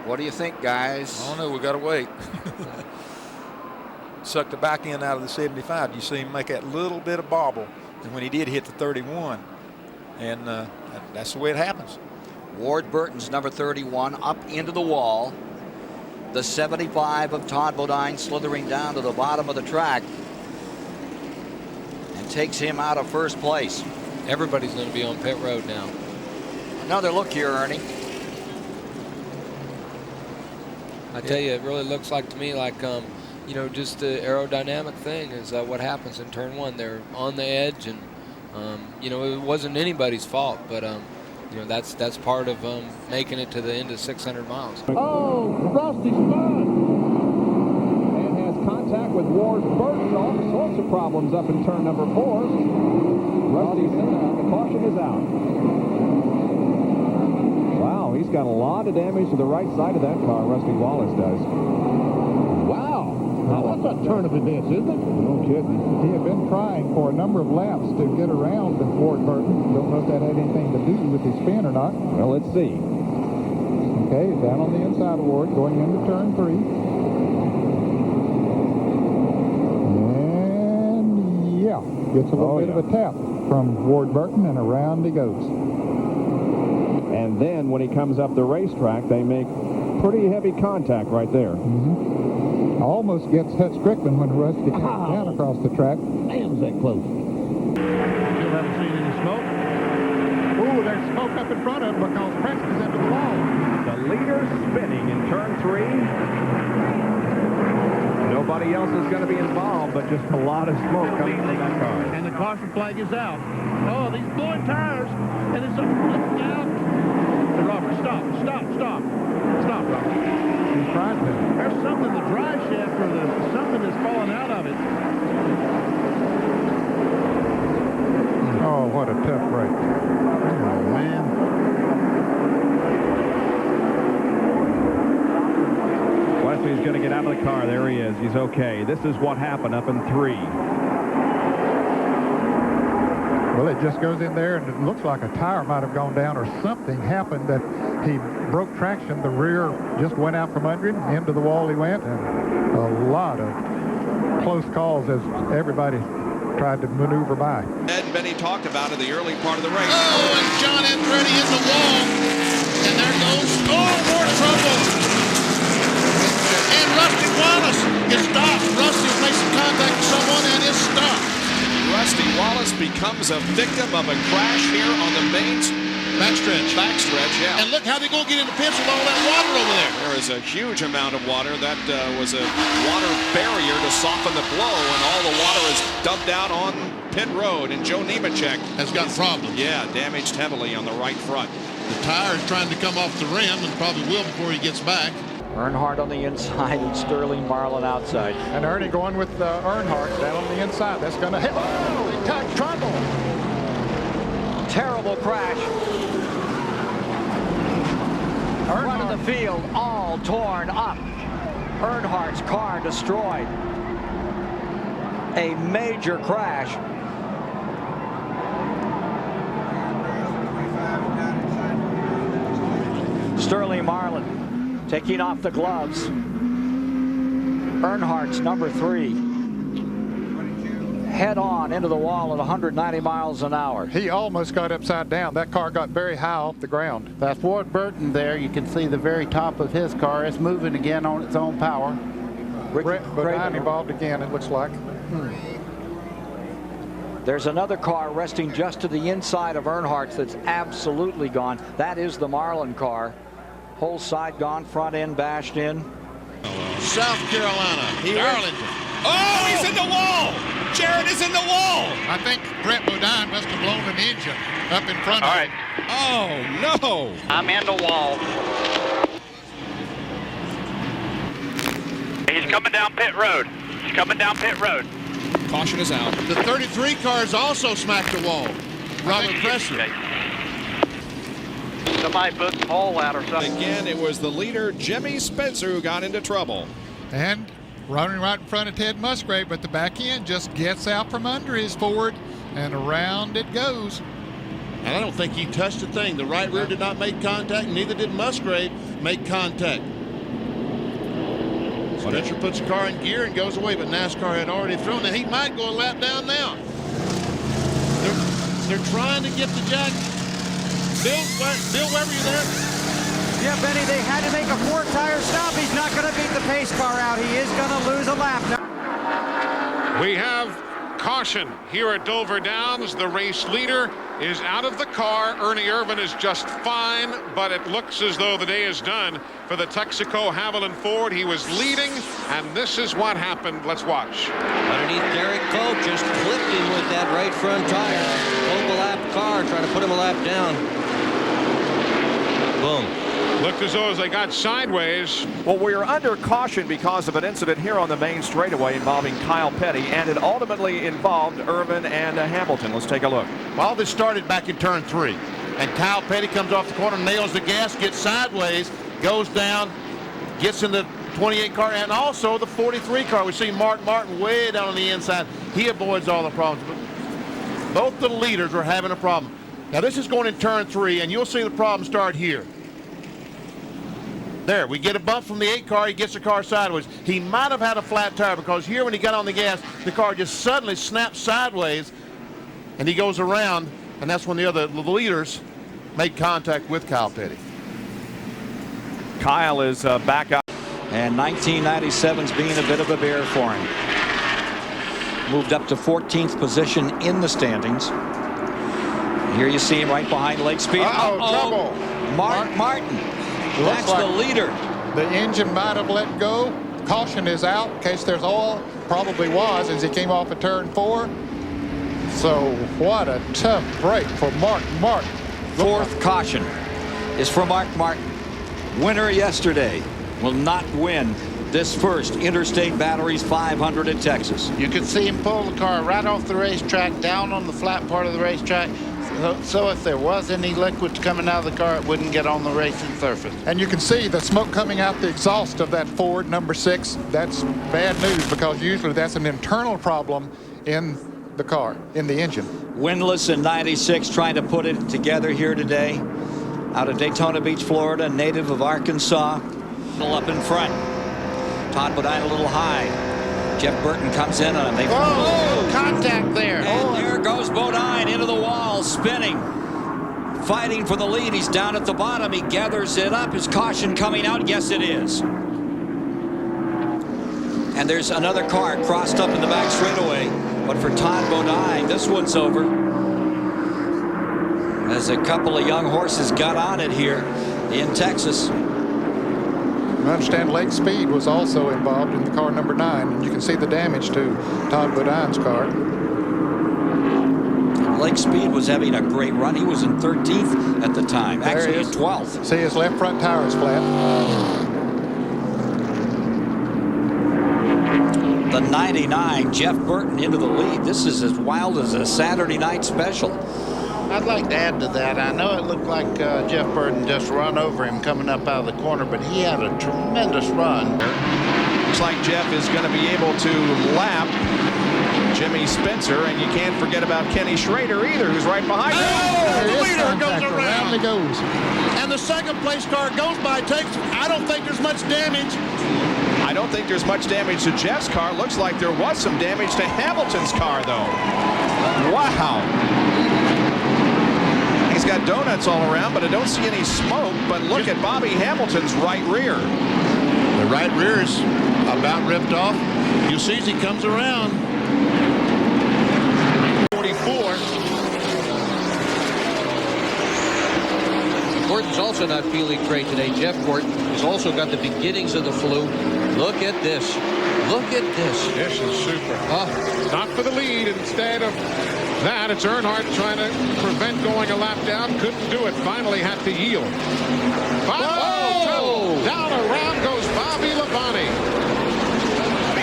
What do you think, guys? I don't know. We got to wait. Sucked the back end out of the 75. You see him make that little bit of bobble, and when he did hit the 31, and that's the way it happens. Ward Burton's number 31 up into the wall. The 75 of Todd Bodine slithering down to the bottom of the track and takes him out of first place. Everybody's going to be on pit road now. Another look here, Ernie. I tell you, it really looks like to me like, you know, just the aerodynamic thing is what happens in turn one. They're on the edge, and, you know, it wasn't anybody's fault, but, you know, that's part of making it to the end of 600 miles. Oh, Rusty spun and has contact with Ward Burton. All sorts of problems up in turn number 4. Rusty's out. The caution is out. Wow, he's got a lot of damage to the right side of that car, Rusty Wallace does. Wow. Now that's a turn of events, isn't it? No kidding. He had been trying for a number of laps to get around the Ward Burton. Don't know if that had anything to do with his spin or not. Well, let's see. Okay, down on the inside of Ward, going into turn 3. And yeah, gets a little bit of a tap from Ward Burton, and around he goes. And then when he comes up the racetrack, they make pretty heavy contact right there. Almost gets Hutch Strickland when Rusty comes down across the track. Damn, is that close. Still haven't seen any smoke. Ooh, there's smoke up in front of him because Preston's into the wall. The leader spinning in turn 3. Nobody else is going to be involved, but just a lot of smoke coming from that car. And the caution flag is out. Oh, these blowing tires. And it's looking out. Robert, stop, Robert. He's trying to. There's something in the drive shaft or something that's falling out of it. Oh, what a tough break. Oh, man. Wesley's going to get out of the car. There he is. He's okay. This is what happened up in 3. Well, it just goes in there, and it looks like a tire might have gone down or something happened that he broke traction. The rear just went out from under him. Into the wall he went, and a lot of close calls as everybody tried to maneuver by. Ed Benny talked about in the early part of the race. Oh, and John Andretti in the wall. And there goes, oh, more trouble. And Rusty Wallace is stopped. Rusty makes some contact with someone and is stopped. Rusty Wallace becomes a victim of a crash here on the main backstretch, yeah. And look how they're going to get in the pits with all that water over there. There is a huge amount of water. That was a water barrier to soften the blow, and all the water is dumped out on pit road. And Joe Nemechek has got problems. Yeah, damaged heavily on the right front. The tire is trying to come off the rim and probably will before he gets back. Earnhardt on the inside and Sterling Marlin outside. And Ernie going with Earnhardt down on the inside. That's going to hit. Oh, he got trouble. Terrible crash. Front of the field all torn up. Earnhardt's car destroyed. A major crash. Sterling Marlin taking off the gloves. Earnhardt's number 3. Head on into the wall at 190 miles an hour. He almost got upside down. That car got very high off the ground. That's Ward Burton there. You can see the very top of his car. It's moving again on its own power. Brett Bodine involved again, it looks like. There's another car resting just to the inside of Earnhardt's that's absolutely gone. That is the Marlin car. Whole side gone, front end bashed in. South Carolina, Darlington. Oh, he's in the wall! Jared is in the wall! I think Brett Bodine must have blown an engine up in front of him. Oh, no! I'm in the wall. He's coming down pit road. Caution is out. The 33 cars also smacked the wall. Robert Presser. Somebody put the pole out or something. Again, it was the leader, Jimmy Spencer, who got into trouble. And running right in front of Ted Musgrave, but the back end just gets out from under his Ford, and around it goes. And I don't think he touched a thing. The right rear did not make contact, neither did Musgrave make contact. Spencer puts the car in gear and goes away, but NASCAR had already thrown it. He might go a lap down now. They're trying to get to Jack. Bill Weber, you there? Yeah, Benny, they had to make a 4-tire stop. He's not going to beat the pace car out. He is going to lose a lap now. We have caution here at Dover Downs. The race leader is out of the car. Ernie Irvan is just fine, but it looks as though the day is done for the Texaco Haviland Ford. He was leading, and this is what happened. Let's watch. Underneath, Derek Cope just clipped him with that right front tire. Cope a lap car, trying to put him a lap down. Boom. Looked as though they got sideways. Well, we are under caution because of an incident here on the main straightaway involving Kyle Petty, and it ultimately involved Irvin and Hamilton. Let's take a look. All this started back in turn 3, and Kyle Petty comes off the corner, nails the gas, gets sideways, goes down, gets in the 28 car, and also the 43 car. We see Mark Martin way down on the inside. He avoids all the problems. But both the leaders are having a problem. Now this is going in turn 3, and you'll see the problem start here. There, we get a bump from the 8 car. He gets the car sideways. He might have had a flat tire because here when he got on the gas, the car just suddenly snaps sideways, and he goes around, and that's when the leaders made contact with Kyle Petty. Kyle is back up. And 1997's being a bit of a bear for him. Moved up to 14th position in the standings. Here you see him right behind Lake Speed. Trouble. Mark Martin. That's the leader. The engine might have let go. Caution is out in case there's oil. Probably was as he came off of turn 4. So what a tough break for Mark Martin. Fourth caution is for Mark Martin. Winner yesterday will not win this first Interstate Batteries 500 at Texas. You could see him pull the car right off the racetrack, down on the flat part of the racetrack. So if there was any liquid coming out of the car, it wouldn't get on the racing surface. And you can see the smoke coming out the exhaust of that Ford number 6. That's bad news because usually that's an internal problem in the car, in the engine. Winless in 96, trying to put it together here today. Out of Daytona Beach, Florida, native of Arkansas. Up in front. Todd Bodine a little high. Jeff Burton comes in on him. Contact there. And there goes Bodine into the wall, spinning. Fighting for the lead. He's down at the bottom. He gathers it up. Is caution coming out? Yes, it is. And there's another car crossed up in the back straightaway. But for Todd Bodine, this one's over. As a couple of young horses got on it here in Texas. I understand Lake Speed was also involved in the car number 9, and you can see the damage to Todd Bodine's car. Lake Speed was having a great run. He was in 13th at the time, actually in 12th. See, his left front tire is flat. The 99, Jeff Burton into the lead. This is as wild as a Saturday night special. I'd like to add to that. I know it looked like Jeff Burton just run over him coming up out of the corner, but he had a tremendous run. Looks like Jeff is going to be able to lap Jimmy Spencer, and you can't forget about Kenny Schrader either, who's right behind him. The leader goes around. He goes. And the second place car goes by, I don't think there's much damage. I don't think there's much damage to Jeff's car. Looks like there was some damage to Hamilton's car, though. Wow. He's got donuts all around, but I don't see any smoke. But look at Bobby Hamilton's right rear. The right rear is about ripped off. You see as he comes around. 44. Gordon's also not feeling great today. Jeff Gordon has also got the beginnings of the flu. Look at this. Look at this. This is super. Not for the lead. Instead of that, it's Earnhardt trying to prevent going a lap down. Couldn't do it. Finally had to yield. Down around goes Bobby Labonte.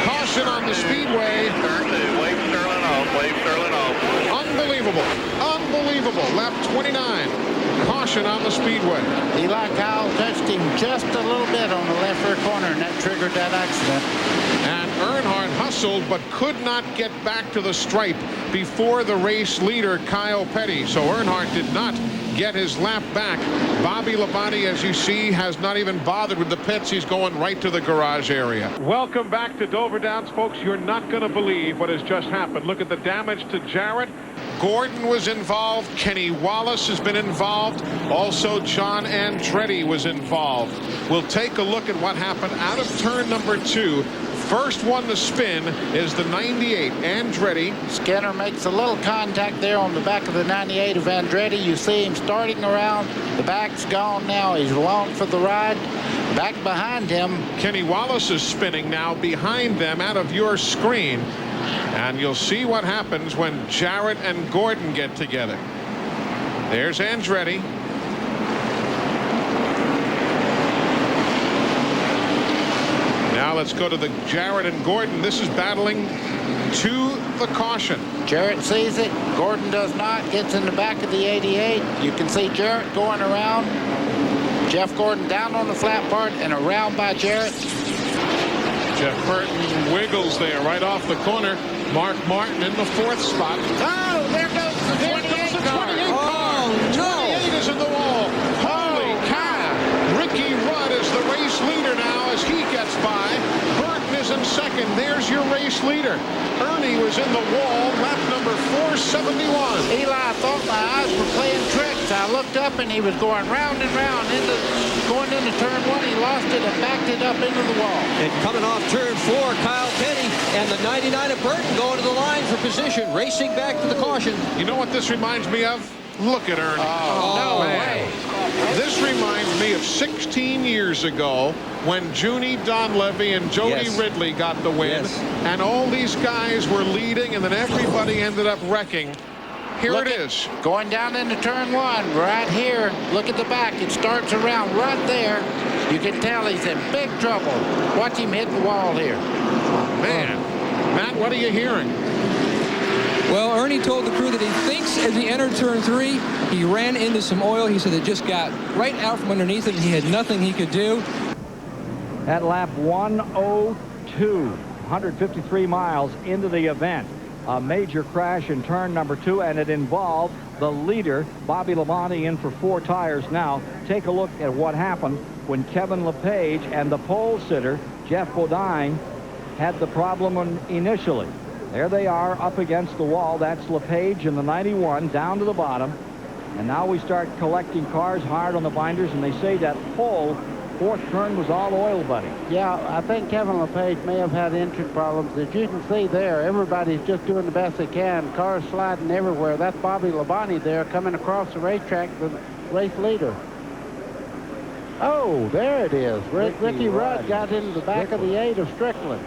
Caution on the speedway. Turn 2, wave Sterling off, wave Sterling off. Unbelievable. Unbelievable. Lap 29. Caution on the speedway. Eli Kyle touched him just a little bit on the left rear corner, and that triggered that accident. And Earnhardt hustled but could not get back to the stripe before the race leader, Kyle Petty. So Earnhardt did not get his lap back. Bobby Labonte, as you see, has not even bothered with the pits. He's going right to the garage area. Welcome back to Dover Downs, folks. You're not going to believe what has just happened. Look at the damage to Jarrett. Gordon was involved. Kenny Wallace has been involved. Also, John Andretti was involved. We'll take a look at what happened out of turn number 2. First one to spin is the 98, Andretti. Skinner makes a little contact there on the back of the 98 of Andretti. You see him starting around. The back's gone now. He's along for the ride. Back behind him. Kenny Wallace is spinning now behind them out of your screen. And you'll see what happens when Jarrett and Gordon get together. There's Andretti. Now let's go to the Jarrett and Gordon. This is battling to the caution. Jarrett sees it. Gordon does not. Gets in the back of the 88. You can see Jarrett going around. Jeff Gordon down on the flat part and around by Jarrett. Jeff Burton wiggles there right off the corner. Mark Martin in the 4th spot. Oh, there goes the 28 car. Oh, no. 28 is in the wall. Holy cow. Ricky Rudd is the race leader now as he gets by. Burton is in 2nd. There's your race leader. Ernie was in the wall, lap number 471. Eli, I thought my eyes were playing tricks. I looked up and he was going round and round going into turn 1. He lost it and backed it up into the wall. And coming off turn 4, Kyle Petty and the 99 of Burton going to the line for position, racing back to the caution. You know what this reminds me of? Look at Ernie. Oh, no way. This reminds me of 16 years ago when Junie Donlevy and Jody Ridley got the win. And all these guys were leading, and then everybody ended up wrecking. Here it is. Going down into turn 1, right here. Look at the back. It starts around right there. You can tell he's in big trouble. Watch him hit the wall here. Man. Matt, what are you hearing? Well, Ernie told the crew that he thinks as he entered turn 3, he ran into some oil. He said it just got right out from underneath him. He had nothing he could do. At lap 102, 153 miles into the event, a major crash in turn number 2, and it involved the leader, Bobby Labonte, in for 4 tires now. Take a look at what happened when Kevin LePage and the pole sitter, Jeff Bodine, had the problem initially. There they are up against the wall. That's LePage in the 91 down to the bottom. And now we start collecting cars hard on the binders, and they say that whole 4th turn was all oil, buddy. Yeah, I think Kevin LePage may have had engine problems. As you can see there, everybody's just doing the best they can. Cars sliding everywhere. That's Bobby Labonte there coming across the racetrack, the race leader. Oh, there it is. Ricky Rudd got into the back of the 8 of Strickland.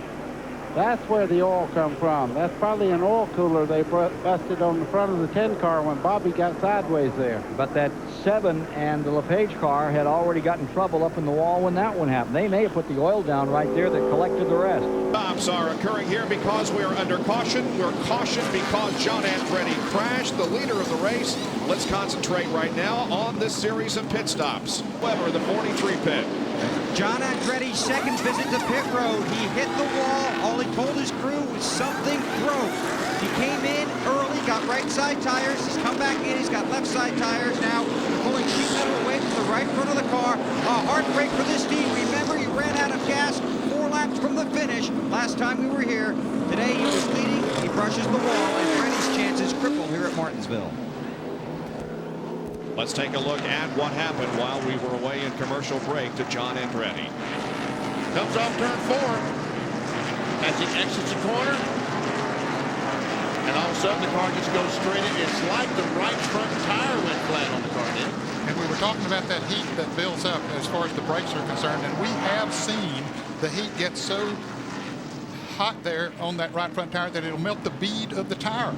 That's where the oil come from. That's probably an oil cooler they busted on the front of the 10 car when Bobby got sideways there. But that 7 and the LePage car had already gotten trouble up in the wall when that one happened. They may have put the oil down right there that collected the rest. Stops are occurring here because we are under caution. We're cautioned because John Andretti crashed, the leader of the race. Let's concentrate right now on this series of pit stops. Weber, the 43 pit. John Andretti's 2nd visit to pit road. He hit the wall. All he told his crew was something broke. He came in early, got right side tires. He's come back in. He's got left side tires now. Pulling sheet metal away from the right front of the car. A heartbreak for this team. Remember, he ran out of gas 4 laps from the finish last time we were here. Today he was leading. He brushes the wall, and Freddie's chances crippled here at Martinsville. Let's take a look at what happened while we were away in commercial break to John Andretti. Comes off turn 4 as he exits the corner. And all of a sudden the car just goes straight in. It's like the right front tire went flat on the car, didn't it? And we were talking about that heat that builds up as far as the brakes are concerned. And we have seen the heat get so hot there on that right front tire that it'll melt the bead of the tire.